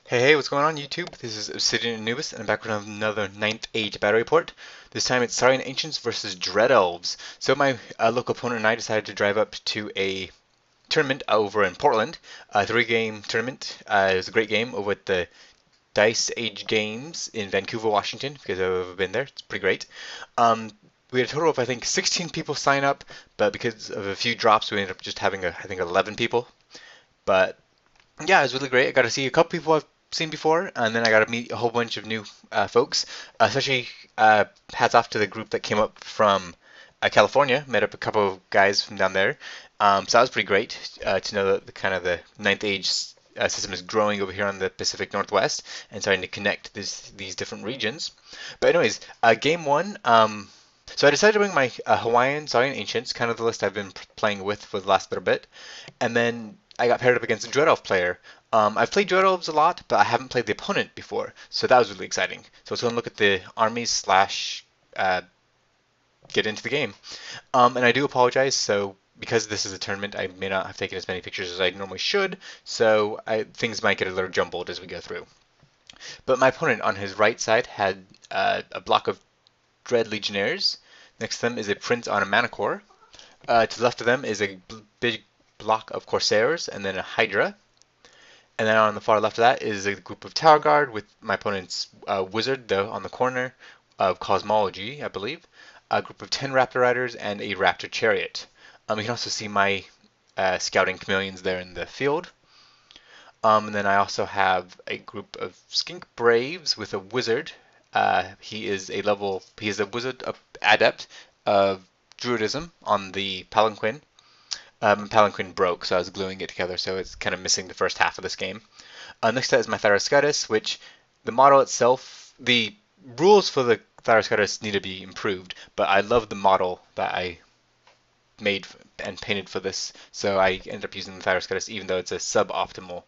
Hey, what's going on YouTube? This is Obsidian Anubis, and I'm back with another ninth Age battle report. This time it's Saurian Ancients versus Dread Elves. So my local opponent and I decided to drive up to a tournament over in Portland, a three-game tournament. It was a great game over at the Dice Age Games in Vancouver, Washington, because I've been there. It's pretty great. Um, we had a total of, I think, 16 people sign up, but because of a few drops, we ended up just having, I think, 11 people. But yeah, it was really great. I got to see a couple people I've seen before, and then I got to meet a whole bunch of new folks. Especially hats off to the group that came up from California. Met up a couple of guys from down there. So that was pretty great to know that the kind of the ninth age system is growing over here on the Pacific Northwest and starting to connect these different regions. But anyways, game one. So I decided to bring my Hawaiian Saurian Ancients, kind of the list I've been playing with for the last little bit, and then I got paired up against a Dread Elf player. I've played Dread Elves a lot, but I haven't played the opponent before, so that was really exciting. So let's go and look at the armies slash get into the game. And I do apologize, so because this is a tournament, I may not have taken as many pictures as I normally should, so things might get a little jumbled as we go through. But my opponent on his right side had a block of Dread Legionnaires. Next to them is a Prince on a Manicore. To the left of them is a big block of Corsairs and then a Hydra. And then on the far left of that is a group of Tower Guard with my opponent's Wizard on the corner of Cosmology, I believe. A group of 10 Raptor Riders and a Raptor Chariot. You can also see my Scouting Chameleons there in the field. And then I also have a group of Skink Braves with a Wizard. He is a Wizard Adept of Druidism on the Palanquin. Palanquin broke, so I was gluing it together, so it's kind of missing the first half of this game. Next up is my Thyriscutus, which the model itself, the rules for the Thyriscutus need to be improved, but I love the model that I made and painted for this, so I ended up using the Thyriscutus even though it's a suboptimal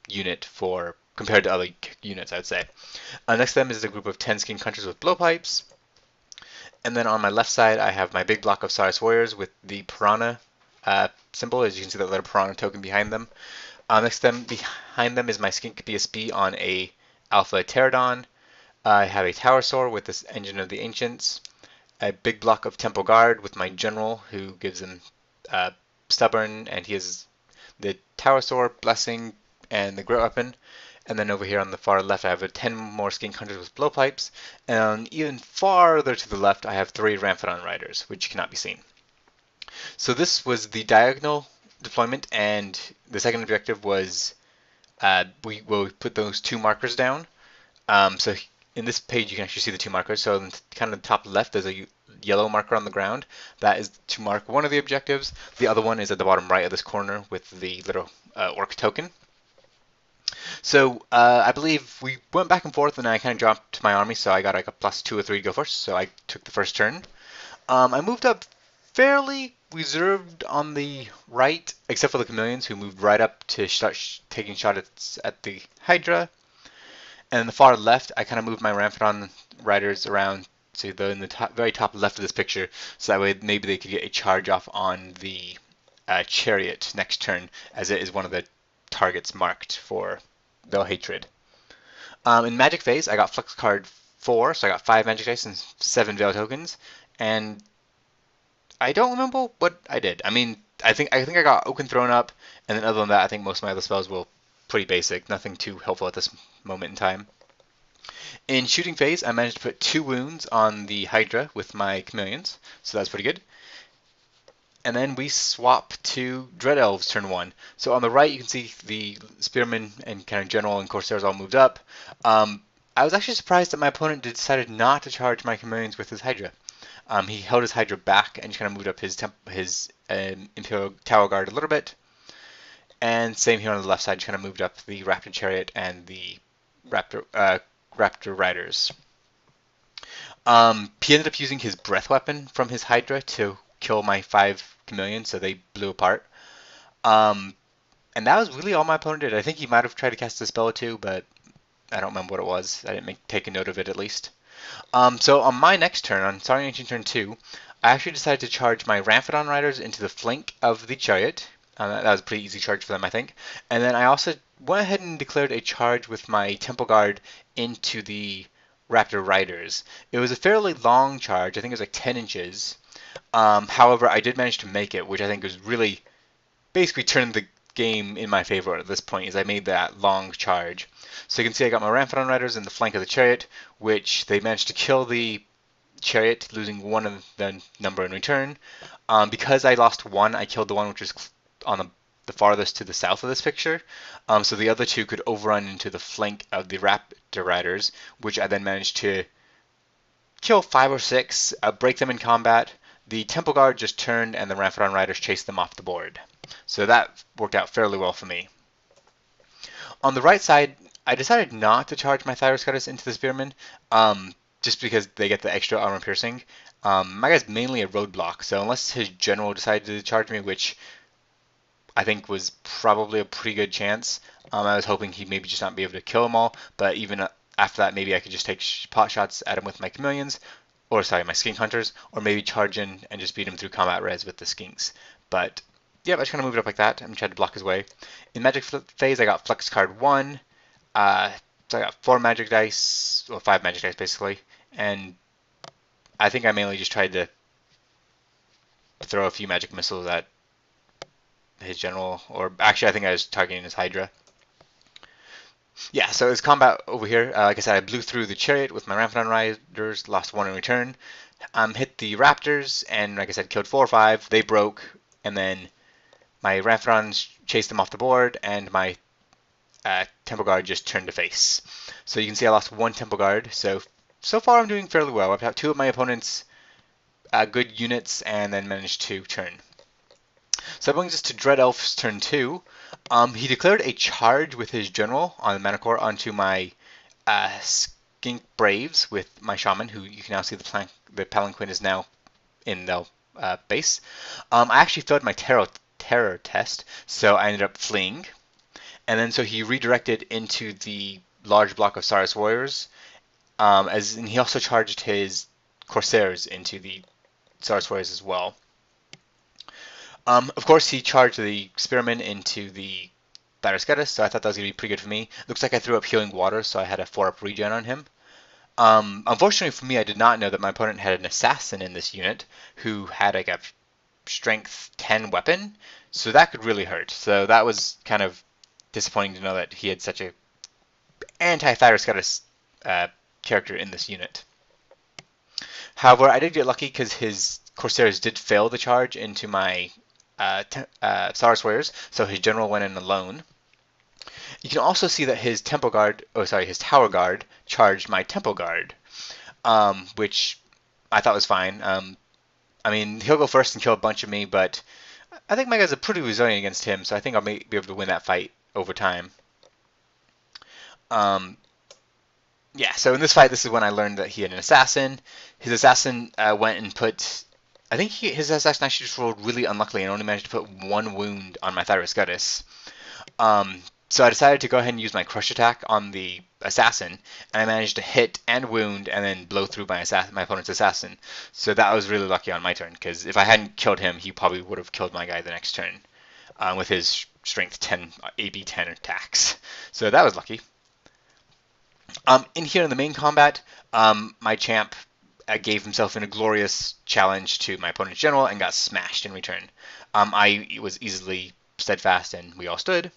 unit for compared to other units, I would say. Next to them is a group of 10 Skin Hunters with blowpipes. And then on my left side, I have my big block of Saurus Warriors with the Piranha symbol. As you can see, that little Piranha token behind them. Next to them, behind them is my Skink BSB on a Alpha Pterodon. I have a Tower Soar with this Engine of the Ancients. A big block of Temple Guard with my General, who gives him Stubborn, and he has the Tower Soar, Blessing, and the Great Weapon. And then over here on the far left, I have 10 more Skink Hunters with blowpipes. And even farther to the left, I have 3 Ramphadon Riders, which cannot be seen. So this was the diagonal deployment, and the second objective was we put those 2 markers down. So in this page, you can actually see the 2 markers. So in kind of the top left, there's a yellow marker on the ground. That is to mark one of the objectives. The other one is at the bottom right of this corner with the little orc token. So I believe we went back and forth, and I kind of dropped my army, so I got like a +2 or 3 to go first. So I took the first turn. I moved up fairly reserved on the right, except for the Chameleons, who moved right up to start taking shots at the Hydra. And in the far left, I kind of moved my Ramphadon Riders around to in the very top left of this picture, so that way maybe they could get a charge off on the Chariot next turn, as it is one of the targets marked for Veil Hatred. In Magic Phase, I got Flux Card 4, so I got 5 Magic Dice and 7 Veil Tokens, and I don't remember what I did. I mean, I think I got Oaken Thrown Up, and then other than that, I think most of my other spells were pretty basic, nothing too helpful at this moment in time. In Shooting Phase, I managed to put 2 wounds on the Hydra with my Chameleons, so that's pretty good. And then we swap to Dread Elves turn 1. So on the right, you can see the Spearmen and kind of General and Corsairs all moved up. I was actually surprised that my opponent decided not to charge my Chameleons with his Hydra. He held his Hydra back and kind of moved up his Imperial Tower Guard a little bit. And same here on the left side, kind of moved up the Raptor Chariot and the Raptor Riders. He ended up using his Breath Weapon from his Hydra to kill my 5 Chameleons, so they blew apart. And that was really all my opponent did. I think he might have tried to cast a spell or 2, but I don't remember what it was. I didn't take a note of it at least. So on my next turn, on Saurian Ancient turn 2, I actually decided to charge my Ramphadon Riders into the flank of the Chariot. That was a pretty easy charge for them, I think. And then I also went ahead and declared a charge with my Temple Guard into the Raptor Riders. It was a fairly long charge. I think it was like 10 inches. However, I did manage to make it, which I think was really basically turned the game in my favor at this point, as I made that long charge. So you can see I got my Ramphron Riders in the flank of the chariot, which they managed to kill the chariot, losing one of the number in return. Because I lost one, I killed the one which was on the farthest to the south of this picture. So the other two could overrun into the flank of the Raptor Riders, which I then managed to kill 5 or 6, break them in combat. The Temple Guard just turned and the Ramphron Riders chased them off the board. So that worked out fairly well for me. On the right side, I decided not to charge my Thyroscutus into the Spearman, just because they get the extra armor piercing. My guy's mainly a roadblock, so unless his general decided to charge me, which I think was probably a pretty good chance, I was hoping he'd maybe just not be able to kill them all, but even after that, maybe I could just take pot shots at him with my Chameleons, or sorry, my Skink Hunters, or maybe charge in and just beat him through combat res with the Skinks. But yeah, I just kind of moved it up like that and tried to block his way. In Magic phase, I got Flex Card 1, so I got 4 Magic Dice, or 5 Magic Dice basically, and I think I mainly just tried to throw a few Magic Missiles at his general, or actually I think I was targeting his Hydra. Yeah, so his combat over here, like I said, I blew through the chariot with my Ramphron Riders, lost 1 in return, hit the Raptors, and like I said, killed 4 or 5, they broke, and then my Ramphron chased them off the board, and my Temple Guard just turned to face. So you can see I lost 1 Temple Guard, so far I'm doing fairly well. I've got 2 of my opponents' good units, and then managed to turn. So that brings us to Dread Elf's turn 2. He declared a charge with his general on the Mana Core onto my Skink Braves with my Shaman, who you can now see the Palanquin is now in the base. I actually failed my terror test, so I ended up fleeing. And then so he redirected into the large block of Saurus Warriors, and he also charged his Corsairs into the Saurus Warriors as well. Of course, he charged the Spearman into the Thyroscutus, so I thought that was going to be pretty good for me. Looks like I threw up Healing Water, so I had a 4-up regen on him. Unfortunately for me, I did not know that my opponent had an Assassin in this unit who had like a Strength 10 weapon, so that could really hurt. So that was kind of disappointing to know that he had such a anti-Thyroscutus character in this unit. However, I did get lucky because his Corsairs did fail the charge into my Saurus Warriors, so his general went in alone. You can also see that his Tower Guard charged my Temple Guard, which I thought was fine. I mean, he'll go first and kill a bunch of me, but I think my guys are pretty resilient against him, so I think I'll be able to win that fight over time. Yeah, so in this fight, this is when I learned that he had an assassin. His assassin went and put... I think his assassin actually just rolled really unluckily and only managed to put 1 wound on my Thyroscutus. So I decided to go ahead and use my Crush Attack on the assassin, and I managed to hit and wound and then blow through my opponent's assassin. So that was really lucky on my turn, because if I hadn't killed him, he probably would have killed my guy the next turn with his Strength 10, AB 10 attacks. So that was lucky. In here in the main combat, my champ gave himself in a glorious challenge to my opponent's general and got smashed in return. I was easily steadfast and we all stood.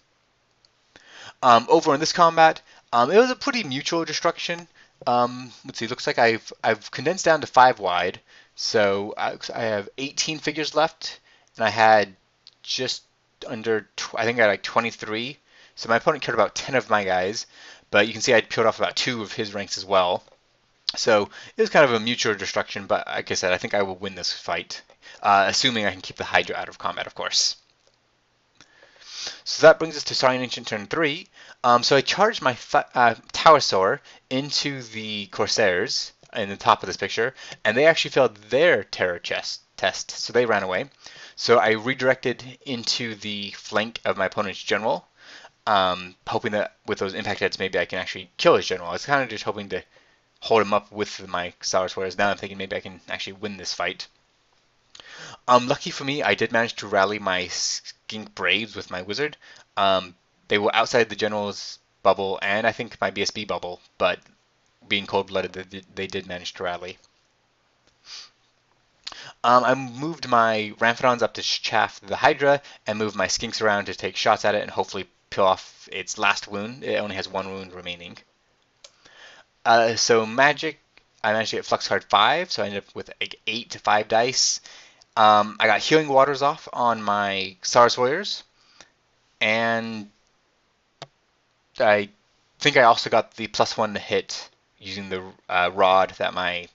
Over in this combat, it was a pretty mutual destruction. Let's see, looks like I've condensed down to 5 wide, so I have 18 figures left, and I had just under, I think I had like 23. So my opponent killed about 10 of my guys, but you can see I killed off about 2 of his ranks as well. So it was kind of a mutual destruction, but like I said, I think I will win this fight, assuming I can keep the Hydra out of combat, of course. So that brings us to Saurian Ancient turn 3. So I charged my Tower Soar into the Corsairs in the top of this picture, and they actually failed their terror test, so they ran away. So I redirected into the flank of my opponent's general, hoping that with those impact heads maybe I can actually kill his general. I was kind of just hoping to hold him up with my Saurus Warriors. Now I'm thinking maybe I can actually win this fight. Lucky for me, I did manage to rally my Skink Braves with my Wizard. They were outside the general's bubble and I think my BSB bubble, but being cold-blooded, they did manage to rally. I moved my Ramphidons up to chaff the Hydra and moved my Skinks around to take shots at it and hopefully peel off its last wound. It only has one wound remaining. So Magic, I managed to get Flux card 5, so I ended up with like 8 to 5 dice. I got Healing Waters off on my Saurus Warriors, and I think I also got the +1 to hit using the rod that my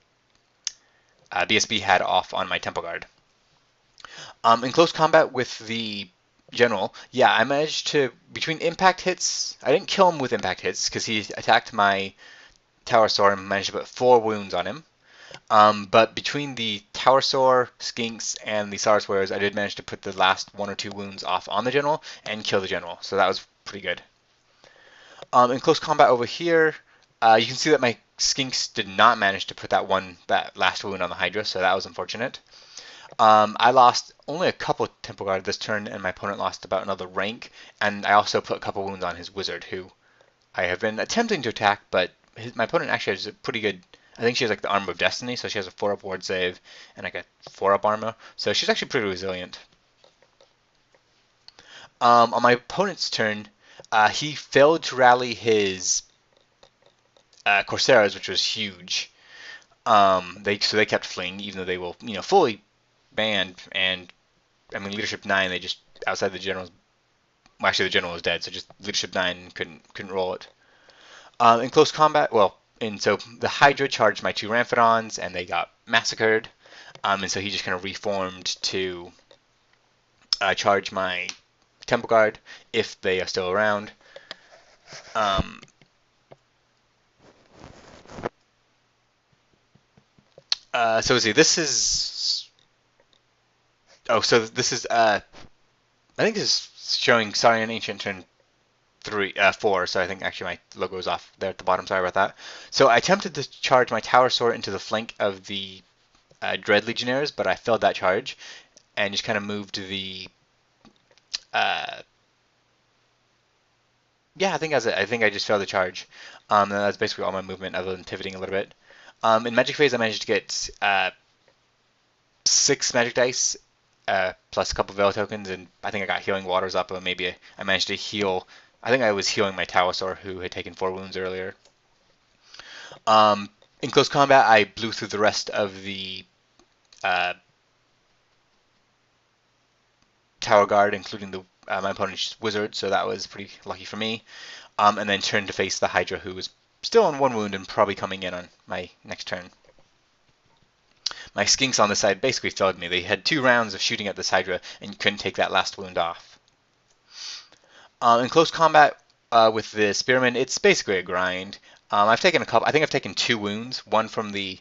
BSB had off on my Temple Guard. In close combat with the General, yeah, I managed to, between impact hits, I didn't kill him with impact hits because he attacked my Tower Soar and managed to put 4 wounds on him. But between the Tower Soar, Skinks, and the Saurus Warriors, I did manage to put the last 1 or 2 wounds off on the General and kill the General, so that was pretty good. In close combat over here, you can see that my Skinks did not manage to put that last wound on the Hydra, so that was unfortunate. I lost only a couple Temple Guard this turn, and my opponent lost about another rank, and I also put a couple wounds on his Wizard, who I have been attempting to attack, but my opponent actually has a pretty good, I think she has like the Armor of Destiny, so she has a 4-up ward save and like a 4-up armor, so she's actually pretty resilient. On my opponent's turn, he failed to rally his Corsairs, which was huge. They kept fleeing, even though they will, fully banned. And I mean, Leadership 9, they just outside the general's. Well, actually, the general was dead, so just Leadership 9 couldn't roll it. In close combat, so the Hydra charged my 2 Ramphidons, and they got massacred. And so he just kind of reformed to charge my Temple Guard if they are still around. So let's see. This is. Oh, so this is. I think this is showing Saurian Ancient turn 4. So I think actually my logo is off there at the bottom. Sorry about that. So I attempted to charge my Tower Sword into the flank of the Dread Legionnaires, but I failed that charge and just kind of moved the. Yeah, I think that's it. I think I just failed the charge. And that's basically all my movement, other than pivoting a little bit. In Magic Phase, I managed to get 6 Magic Dice plus a couple of Veil tokens, and I think I got Healing Waters up, and maybe I managed to heal. I think I was healing my Tawasaur, who had taken 4 wounds earlier. In close combat, I blew through the rest of the Tower Guard, including my opponent's Wizard, so that was pretty lucky for me. And then turned to face the Hydra, who was still on 1 wound and probably coming in on my next turn. My Skinks on the side basically failed me. They had 2 rounds of shooting at this Hydra and couldn't take that last wound off. In close combat with the Spearman, it's basically a grind. I've taken a couple. I think I've taken 2 wounds. One from the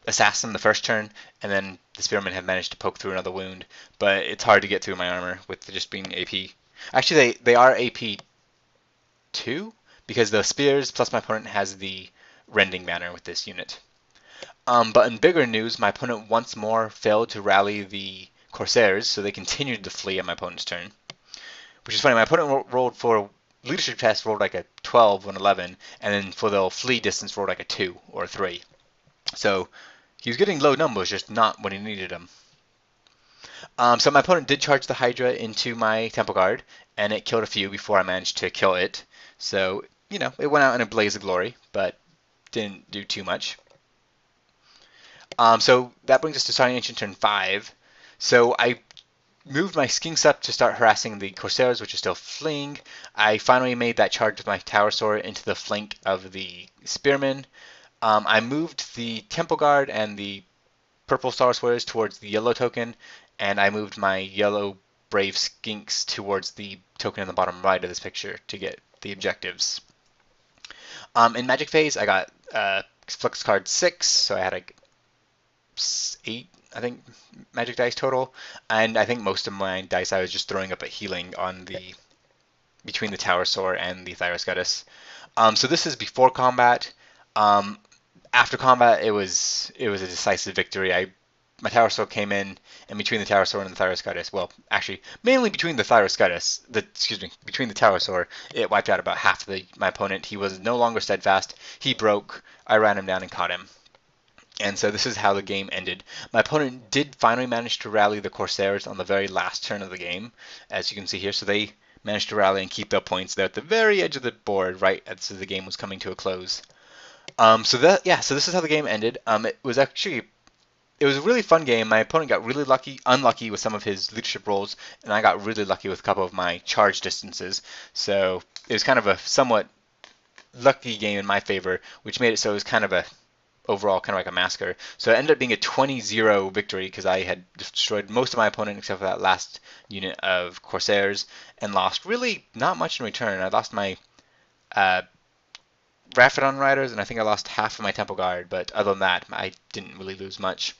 Assassin the first turn, and then the Spearmen have managed to poke through another wound. But it's hard to get through my armor with just being AP. Actually, they are AP 2 because the spears plus my opponent has the rending banner with this unit. But in bigger news, my opponent once more failed to rally the Corsairs, so they continued to flee at my opponent's turn. Which is funny, my opponent rolled for leadership test, rolled like a 12 or an 11, and then for the flee distance rolled like a 2 or a 3. So he was getting low numbers, just not when he needed them. So my opponent did charge the Hydra into my Temple Guard, and it killed a few before I managed to kill it. So, it went out in a blaze of glory, but didn't do too much. So that brings us to Saurian Ancient turn 5. So I moved my Skinks up to start harassing the Corsairs, which are still fleeing. I finally made that charge with my Tower Sword into the flank of the Spearmen. I moved the Temple Guard and the Purple Star Warriors towards the yellow token, and I moved my yellow Brave Skinks towards the token in the bottom right of this picture to get the objectives. In Magic Phase, I got Flux card 6, so I had like 8, I think, Magic Dice total, and I think most of my dice I was just throwing up a healing on between the Tower Soar and the Thyrus Goddess. So this is before combat. After combat, it was a decisive victory. I my Thyrosaur came in, and between the Thyrosaur and the Thyroscitus, well, actually, mainly between the Thyroscitus, between the Thyrosaur, it wiped out about half of my opponent. He was no longer steadfast. He broke. I ran him down and caught him. And so this is how the game ended. My opponent did finally manage to rally the Corsairs on the very last turn of the game, as you can see here. So they managed to rally and keep their points. They're at the very edge of the board, right as the game was coming to a close. So this is how the game ended. It was a really fun game. My opponent got really unlucky with some of his leadership rolls, and I got really lucky with a couple of my charge distances. So it was kind of a somewhat lucky game in my favor, which made it so it was kind of a overall kind of like a massacre. So it ended up being a 20-0 victory because I had destroyed most of my opponent except for that last unit of Corsairs and lost really not much in return. I lost my Raphodon Riders, and I think I lost half of my Temple Guard, but other than that, I didn't really lose much.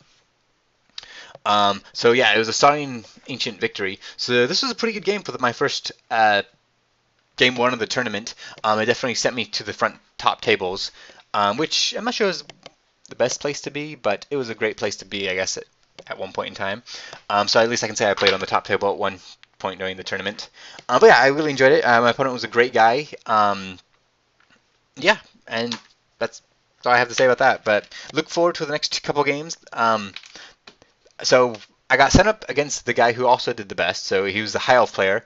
So yeah, it was a Saurian Ancient victory. So this was a pretty good game for my first game one of the tournament. It definitely sent me to the front top tables, which I'm not sure is the best place to be, but it was a great place to be, I guess, at one point in time. So at least I can say I played on the top table at one point during the tournament. But yeah, I really enjoyed it. My opponent was a great guy. Yeah, and that's all I have to say about that. But look forward to the next couple games. So I got sent up against the guy who also did the best. So he was the High Elf player.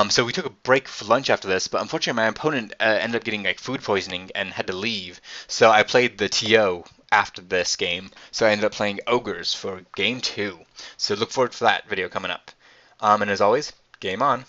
So we took a break for lunch after this, but unfortunately my opponent ended up getting like food poisoning and had to leave. So I played the TO after this game. So I ended up playing Ogres for game 2. So look forward to that video coming up. And as always, game on.